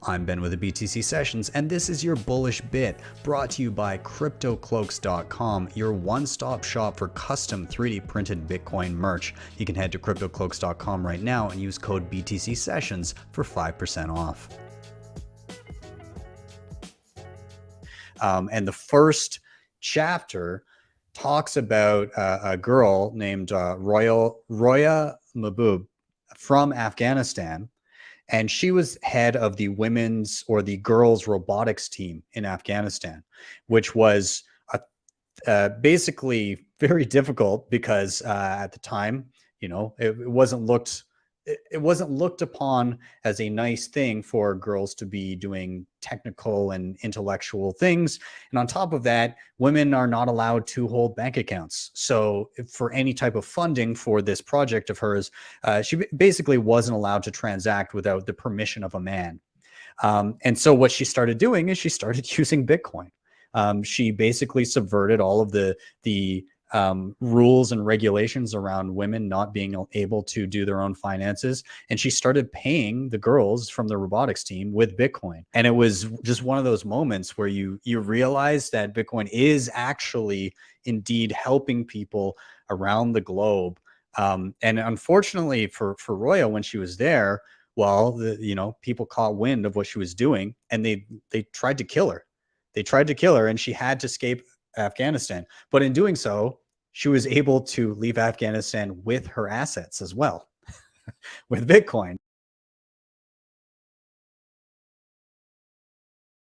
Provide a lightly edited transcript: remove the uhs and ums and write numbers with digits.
I'm Ben with the BTC Sessions, and this is your bullish bit, brought to you by CryptoCloaks.com, your one-stop shop for custom 3D printed Bitcoin merch. You can head to CryptoCloaks.com right now and use code BTC Sessions for 5% off. And the first chapter talks about a girl named Roya Mahbub from Afghanistan. And she was head of the women's or the girls robotics team in Afghanistan, which was basically very difficult because at the time, you know, it wasn't looked upon as a nice thing for girls to be doing technical and intellectual things. And on top of that, women are not allowed to hold bank accounts. So for any type of funding for this project of hers, she basically wasn't allowed to transact without the permission of a man. And so what she started doing is she started using Bitcoin. She basically subverted all of the rules and regulations around women not being able to do their own finances. And she started paying the girls from the robotics team with Bitcoin. And it was just one of those moments where you realize that Bitcoin is actually indeed helping people around the globe. And unfortunately for Roya, when she was there, well, people caught wind of what she was doing, and they tried to kill her. They tried to kill her, and she had to escape Afghanistan. But in doing so, she was able to leave Afghanistan with her assets as well, with Bitcoin.